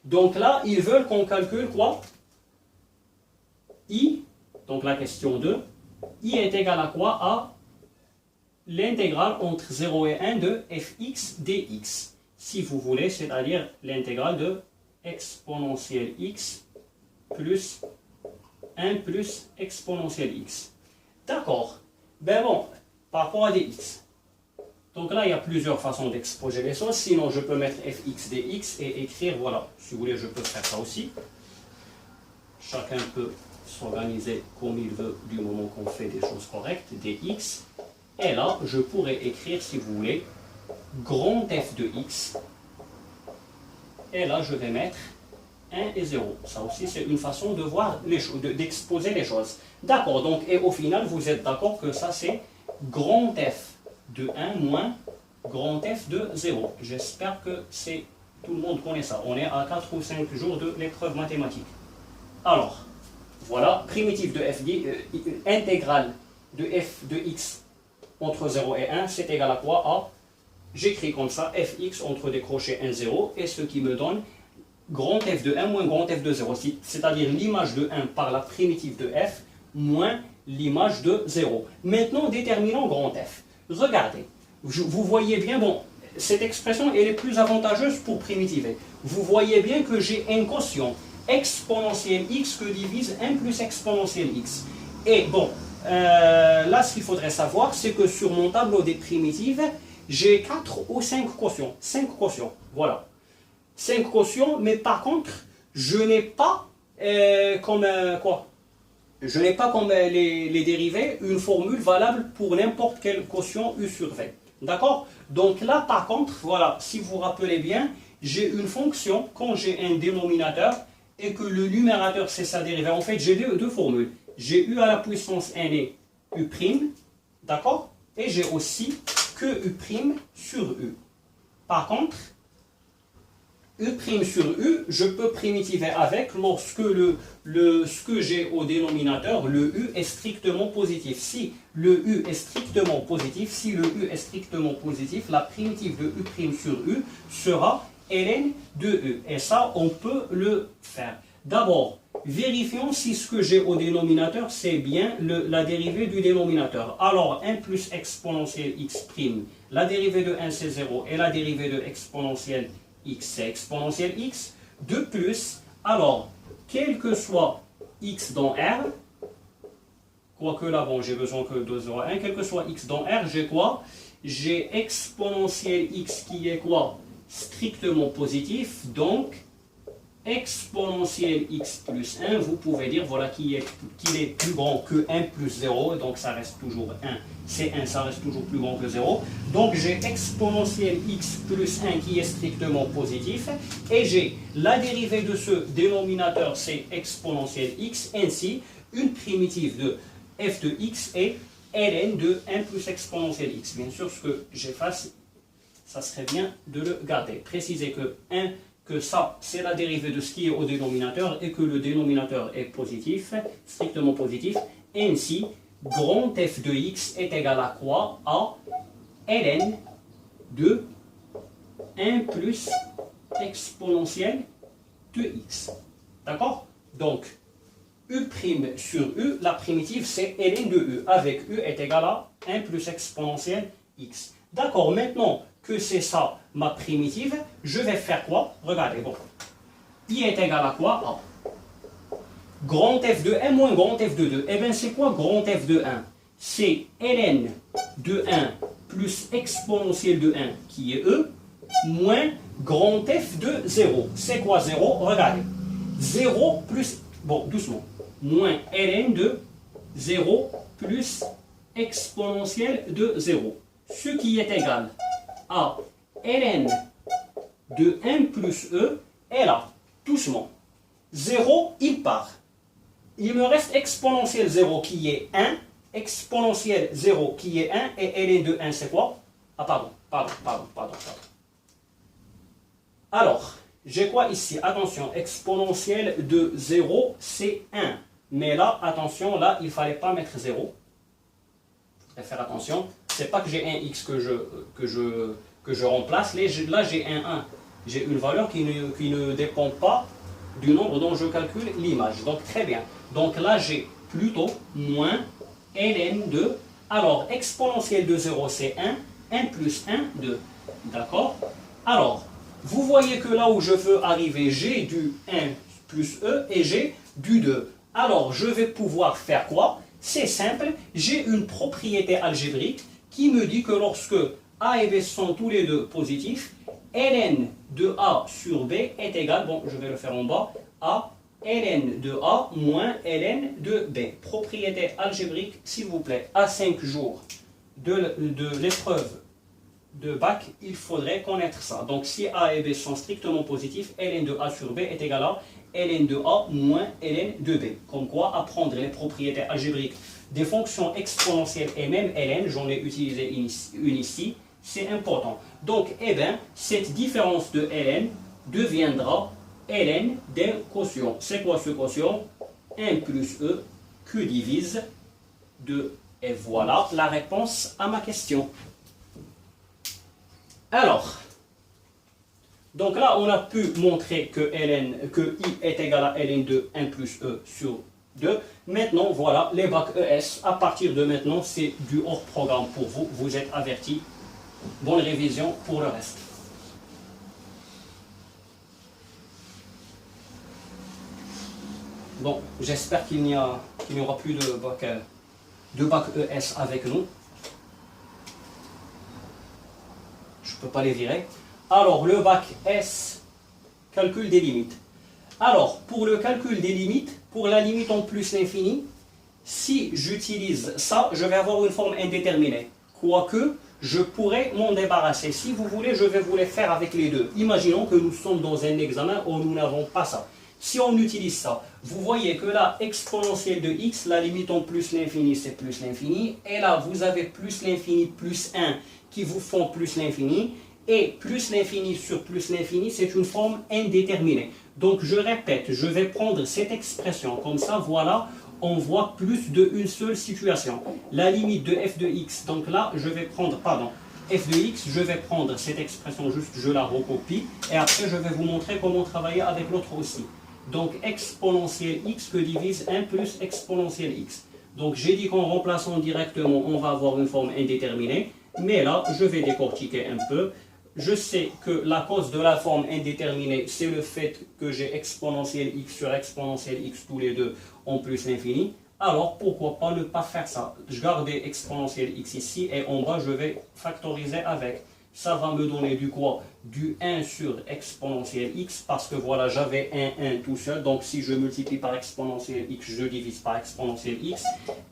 Donc là, ils veulent qu'on calcule quoi? I, donc la question 2, I est égal à quoi? À l'intégrale entre 0 et 1 de fx dx. Si vous voulez, c'est-à-dire l'intégrale de exponentielle x plus 1 plus exponentielle x. D'accord. Ben bon, par rapport à dx. Donc là, il y a plusieurs façons d'exposer les choses. Sinon, je peux mettre fx dx et écrire, voilà. Si vous voulez, je peux faire ça aussi. Chacun peut s'organiser comme il veut du moment qu'on fait des choses correctes, dx. Et là, je pourrais écrire, si vous voulez, grand f de x. Et là, je vais mettre 1 et 0. Ça aussi, c'est une façon de voir les choses, d'exposer les choses. D'accord, donc, et au final, vous êtes d'accord que ça, c'est grand f de 1 moins grand f de 0. J'espère que tout le monde connaît ça. On est à 4 ou 5 jours de l'épreuve mathématique. Alors, voilà, primitive de f, intégrale de f de x entre 0 et 1, c'est égal à quoi? À, j'écris comme ça, fx entre des crochets 1, 0, et ce qui me donne grand f de 1 moins grand f de 0, c'est-à-dire l'image de 1 par la primitive de f moins l'image de 0. Maintenant, déterminons grand f. Regardez, vous voyez bien, bon, cette expression elle est plus avantageuse pour primitiver. Vous voyez bien que j'ai un quotient exponentielle x que divise 1 plus exponentielle x. Et bon, là ce qu'il faudrait savoir, c'est que sur mon tableau des primitives, j'ai 4 ou 5 quotients. 5 quotients, voilà. 5 quotients, mais par contre, je n'ai pas comme quoi? Je n'ai pas comme les dérivés une formule valable pour n'importe quel quotient u sur v. D'accord? Donc là, par contre, voilà, si vous vous rappelez bien, j'ai une fonction, quand j'ai un dénominateur et que le numérateur c'est sa dérivée, en fait j'ai deux formules. J'ai u à la puissance n et u', d'accord? Et j'ai aussi que u' sur u. Par contre, u' sur u, je peux primitiver avec lorsque ce que j'ai au dénominateur, le u est strictement positif. Si le u est strictement positif, la primitive de u' sur u sera ln de u. Et ça, on peut le faire. D'abord, vérifions si ce que j'ai au dénominateur, c'est bien la dérivée du dénominateur. Alors, 1 plus exponentielle x', la dérivée de 1 c'est 0 et la dérivée de exponentielle x c'est exponentielle x. De plus, alors, quel que soit x dans R, quoique là, bon, j'ai besoin que de 0 à 1, quel que soit x dans R, j'ai quoi? J'ai exponentielle x qui est quoi? Strictement positif, donc exponentielle x plus 1, vous pouvez dire voilà qu'il est plus grand que 1 plus 0, donc ça reste toujours 1, c'est 1, ça reste toujours plus grand que 0. Donc j'ai exponentielle x plus 1 qui est strictement positif, et j'ai la dérivée de ce dénominateur, c'est exponentielle x, ainsi une primitive de f de x est ln de 1 plus exponentielle x. Bien sûr, ce que j'efface, ça serait bien de le garder. Précisez que ça, c'est la dérivée de ce qui est au dénominateur et que le dénominateur est positif, strictement positif. Ainsi, grand f de x est égal à quoi? À ln de 1 plus exponentielle de x. D'accord? Donc, u' sur u, la primitive, c'est ln de u, avec u est égal à 1 plus exponentielle x. D'accord, maintenant que c'est ça ma primitive, je vais faire quoi? Regardez, bon. I est égal à quoi? A. Grand f de 1 moins grand f de 2. Eh bien, c'est quoi grand f de 1? C'est ln de 1 plus exponentielle de 1, qui est e, moins grand f de 0. C'est quoi 0? Regardez. 0 plus, bon, doucement, moins ln de 0 plus exponentielle de 0. Ce qui est égal à ln de 1 plus e, et là, doucement, 0, il part. Il me reste exponentielle 0 qui est 1, exponentielle 0 qui est 1, et ln de 1 c'est quoi? Ah pardon. Alors, j'ai quoi ici? Attention, exponentielle de 0 c'est 1. Mais là, attention, là, il ne fallait pas mettre 0. Il faut faire attention. C'est pas que j'ai un x que je remplace. Là, j'ai un 1. J'ai une valeur qui ne dépend pas du nombre dont je calcule l'image. Donc très bien. Donc là j'ai plutôt moins ln de... Alors exponentielle de 0 c'est 1 plus 1, 2. D'accord? Alors, vous voyez que là où je veux arriver, j'ai du 1 plus e et j'ai du 2. Alors, je vais pouvoir faire quoi? C'est simple, j'ai une propriété algébrique qui me dit que lorsque a et b sont tous les deux positifs, ln de a sur b est égal, bon, je vais le faire en bas, à ln de a moins ln de b. Propriété algébrique, s'il vous plaît, à 5 jours de l'épreuve de bac, il faudrait connaître ça. Donc, si a et b sont strictement positifs, ln de a sur b est égal à ln de a moins ln de b. Comme quoi, apprendre les propriétés algébriques des fonctions exponentielles et même ln, j'en ai utilisé une ici, c'est important. Donc, eh bien, cette différence de ln deviendra ln d'un quotient. C'est quoi ce quotient? 1 plus e que divise 2. Et voilà la réponse à ma question. Alors, donc là, on a pu montrer que i est égal à ln de 1 plus e sur 2. Maintenant, voilà, les bacs ES, à partir de maintenant, c'est du hors programme pour vous. Vous êtes avertis. Bonne révision pour le reste. Bon, j'espère qu'il n'y aura plus de bac ES avec nous. Je ne peux pas les virer. Alors, le bac S, calcul des limites. Alors, pour le calcul des limites, pour la limite en plus l'infini, si j'utilise ça, je vais avoir une forme indéterminée. Quoique, je pourrais m'en débarrasser. Si vous voulez, je vais vous les faire avec les deux. Imaginons que nous sommes dans un examen où nous n'avons pas ça. Si on utilise ça, vous voyez que là, exponentielle de x, la limite en plus l'infini, c'est plus l'infini. Et là, vous avez plus l'infini plus 1 qui vous font plus l'infini. Et plus l'infini sur plus l'infini, c'est une forme indéterminée. Donc, je répète, je vais prendre cette expression. Comme ça, voilà, on voit plus d'une seule situation. La limite de f de x, donc là, je vais prendre, pardon, f de x, je vais prendre cette expression, juste je la recopie. Et après, je vais vous montrer comment travailler avec l'autre aussi. Donc, exponentielle x que divise 1 plus exponentielle x. Donc, j'ai dit qu'en remplaçant directement, on va avoir une forme indéterminée. Mais là, je vais décortiquer un peu. Je sais que la cause de la forme indéterminée, c'est le fait que j'ai exponentielle x sur exponentielle x tous les deux en plus l'infini. Alors, pourquoi pas ne pas faire ça? Je garde exponentielle x ici et en bas, je vais factoriser avec. Ça va me donner du quoi? Du 1 sur exponentielle x, parce que voilà, j'avais 1 tout seul. Donc, si je multiplie par exponentielle x, je divise par exponentielle x.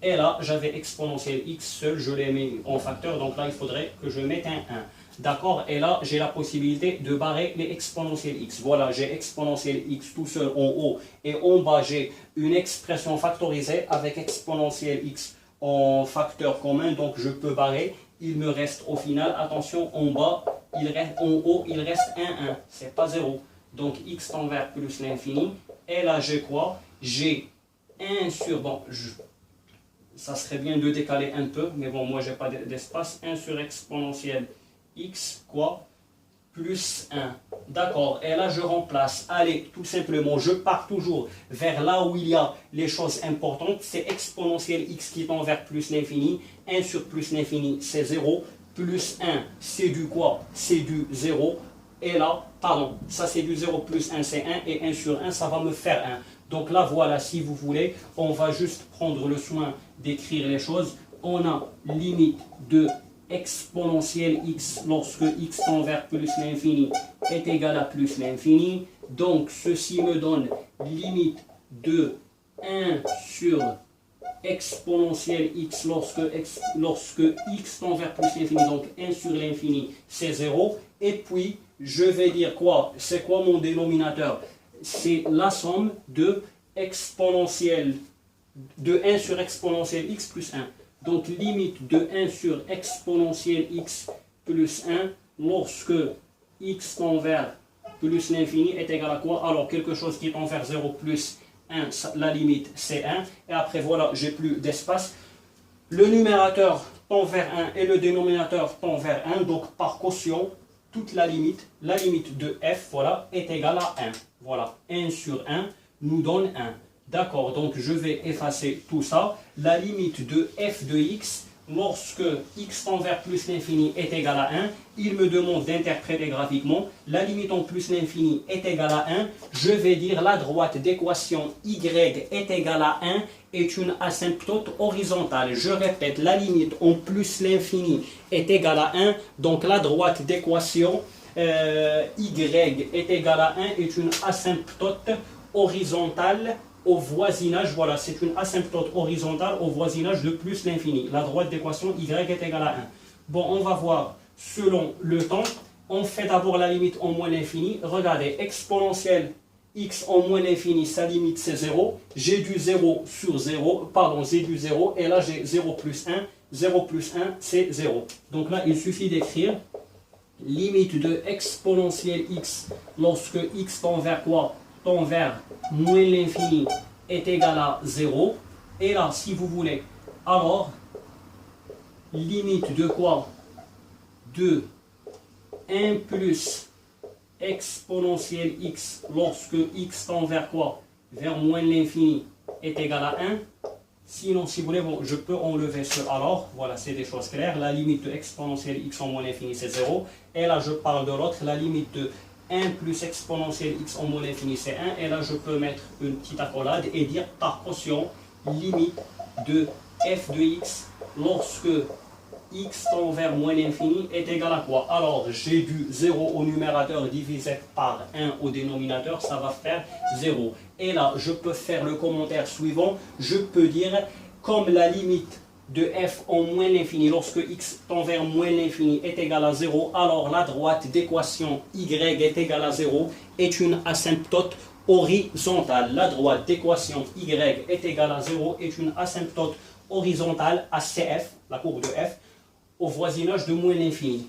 Et là, j'avais exponentielle x seul, je l'ai mis en facteur. Donc là, il faudrait que je mette un 1. D'accord? Et là, j'ai la possibilité de barrer les exponentielles x. Voilà, j'ai exponentielle x tout seul en haut. Et en bas, j'ai une expression factorisée avec exponentielle x en facteur commun. Donc, je peux barrer. Il me reste au final, attention, en bas, en haut, il reste 1. C'est pas 0. Donc, x tend vers plus l'infini. Et là, j'ai quoi? J'ai 1 sur... Bon, ça serait bien de décaler un peu. Mais bon, moi, j'ai pas d'espace. 1 sur exponentielle x, quoi, plus 1. D'accord, et là je remplace. Allez, tout simplement, je pars toujours vers là où il y a les choses importantes. C'est exponentielle x qui tend vers plus l'infini. 1 sur plus l'infini, c'est 0. Plus 1, c'est du quoi? C'est du 0. Et là, pardon, ça c'est du 0 plus 1, c'est 1. Et 1 sur 1, ça va me faire 1. Donc là, voilà, si vous voulez, on va juste prendre le soin d'écrire les choses. On a limite de exponentielle x lorsque x tend vers plus l'infini est égal à plus l'infini. Donc, ceci me donne limite de 1 sur exponentielle x lorsque x tend vers plus l'infini. Donc, 1 sur l'infini, c'est 0. Et puis, je vais dire quoi? C'est quoi mon dénominateur? C'est la somme de exponentielle de 1 sur exponentielle x plus 1. Donc, limite de 1 sur exponentielle x plus 1 lorsque x tend vers plus l'infini est égal à quoi? Alors, quelque chose qui tend vers 0 plus 1, la limite c'est 1. Et après, voilà, j'ai plus d'espace. Le numérateur tend vers 1 et le dénominateur tend vers 1. Donc, par quotient, toute la limite de f, voilà, est égale à 1. Voilà, 1 sur 1 nous donne 1. D'accord, donc je vais effacer tout ça. La limite de f de x, lorsque x tend vers plus l'infini est égal à 1, il me demande d'interpréter graphiquement. La limite en plus l'infini est égale à 1. Je vais dire la droite d'équation y est égale à 1 est une asymptote horizontale. Je répète, la limite en plus l'infini est égale à 1. Donc la droite d'équation y est égale à 1 est une asymptote horizontale au voisinage, voilà, c'est une asymptote horizontale au voisinage de plus l'infini. La droite d'équation y est égale à 1. Bon, on va voir selon le temps. On fait d'abord la limite en moins l'infini. Regardez, exponentielle x en moins l'infini, sa limite c'est 0. J'ai du 0 sur 0, pardon, j'ai du 0, et là j'ai 0 plus 1. 0 plus 1, c'est 0. Donc là, il suffit d'écrire limite de exponentielle x lorsque x tend vers quoi? Tend vers moins l'infini est égal à 0. Et là, si vous voulez, alors, limite de quoi? De 1 plus exponentielle x lorsque x tend vers quoi? Vers moins l'infini est égal à 1. Sinon, si vous voulez, bon, je peux enlever ce alors. Voilà, c'est des choses claires. La limite de exponentielle x en moins l'infini, c'est 0. Et là, je parle de l'autre. La limite de 1 plus exponentielle x en moins l'infini, c'est 1. Et là, je peux mettre une petite accolade et dire par caution, limite de f de x lorsque x tend vers moins l'infini est égal à quoi? Alors, j'ai du 0 au numérateur divisé par 1 au dénominateur, ça va faire 0. Et là, je peux faire le commentaire suivant. Je peux dire, comme la limite de f en moins l'infini, lorsque x tend vers moins l'infini est égal à 0, alors la droite d'équation y est égale à 0 est une asymptote horizontale. La droite d'équation y est égale à 0 est une asymptote horizontale à CF, la courbe de f, au voisinage de moins l'infini.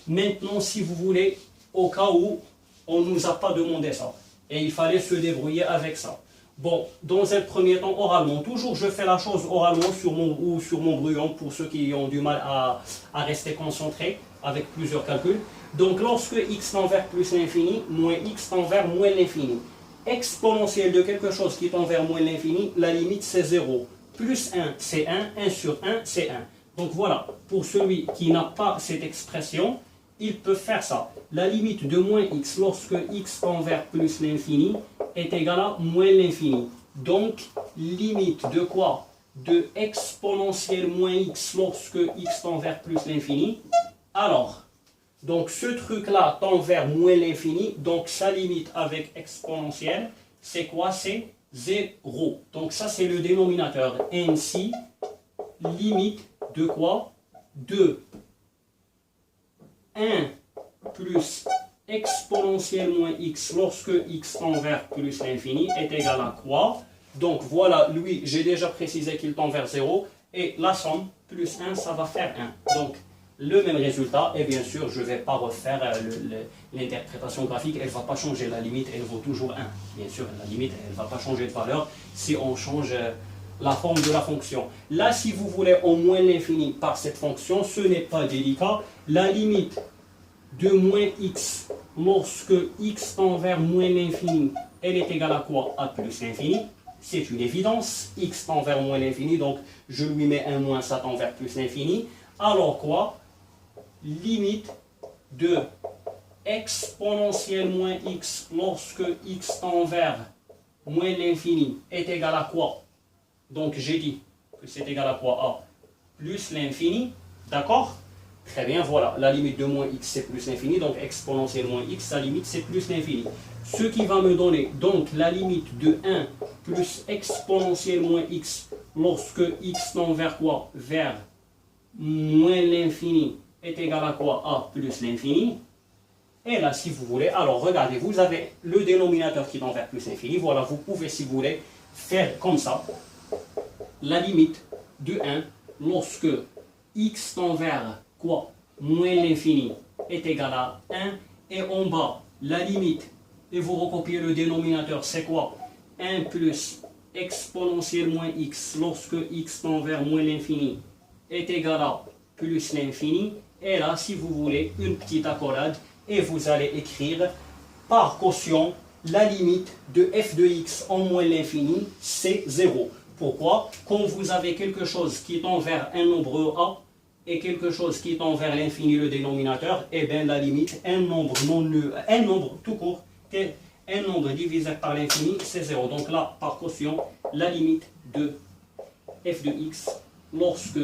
Maintenant, si vous voulez, au cas où on ne nous a pas demandé ça, et il fallait se débrouiller avec ça. Bon, dans un premier temps, oralement, toujours je fais la chose oralement sur mon brouillon pour ceux qui ont du mal à rester concentrés avec plusieurs calculs. Donc, lorsque x tend vers plus l'infini, moins x tend vers moins l'infini. Exponentielle de quelque chose qui tend vers moins l'infini, la limite c'est 0. Plus 1, c'est 1, 1 sur 1, c'est 1. Donc voilà, pour celui qui n'a pas cette expression, il peut faire ça. La limite de moins x lorsque x tend vers plus l'infini est égale à moins l'infini. Donc, limite de quoi? De exponentielle moins x lorsque x tend vers plus l'infini. Alors, donc ce truc-là tend vers moins l'infini, donc sa limite avec exponentielle, c'est quoi? C'est 0. Donc ça, c'est le dénominateur. Ainsi, limite de quoi? De 1 plus exponentielle moins x lorsque x tend vers plus l'infini est égal à quoi? Donc voilà, lui, j'ai déjà précisé qu'il tend vers 0. Et la somme, plus 1, ça va faire 1. Donc, le même résultat. Et bien sûr, je ne vais pas refaire l'interprétation graphique. Elle ne va pas changer. La limite, elle vaut toujours 1. Bien sûr, la limite, elle ne va pas changer de valeur si on change la forme de la fonction. Là, si vous voulez au moins l'infini par cette fonction, ce n'est pas délicat. La limite de moins x lorsque x tend vers moins l'infini, elle est égale à quoi? À plus l'infini. C'est une évidence. X tend vers moins l'infini, donc je lui mets un moins, ça tend vers plus l'infini. Alors quoi? Limite de exponentielle moins x lorsque x tend vers moins l'infini est égal à quoi? Donc j'ai dit que c'est égal à quoi? À plus l'infini, d'accord? Très bien, voilà, la limite de moins x c'est plus l'infini, donc exponentielle moins x, sa limite c'est plus l'infini. Ce qui va me donner donc la limite de 1 plus exponentielle moins x lorsque x tend vers quoi? Vers moins l'infini est égal à quoi? À plus l'infini. Et là, si vous voulez, alors regardez, vous avez le dénominateur qui tend vers plus l'infini. Voilà, vous pouvez, si vous voulez, faire comme ça. La limite de 1 lorsque x tend vers quoi? Moins l'infini est égal à 1. Et en bas, la limite, et vous recopiez le dénominateur, c'est quoi? 1 plus exponentielle moins x lorsque x tend vers moins l'infini est égal à plus l'infini. Et là, si vous voulez, une petite accolade et vous allez écrire par quotient la limite de f de x en moins l'infini, c'est 0. Pourquoi? Quand vous avez quelque chose qui tend vers un nombre a et quelque chose qui tend vers l'infini, le dénominateur, et bien la limite, un nombre tout court, un nombre divisé par l'infini, c'est 0. Donc là, par quotient, la limite de f de x, lorsque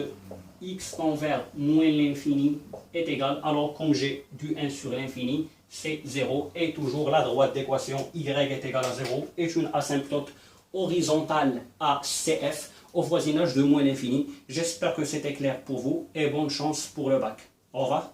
x tend vers moins l'infini est égal, alors comme j'ai du 1 sur l'infini, c'est 0. Et toujours la droite d'équation y est égal à 0 est une asymptote horizontale à CF au voisinage de moins l'infini. J'espère que c'était clair pour vous et bonne chance pour le bac. Au revoir.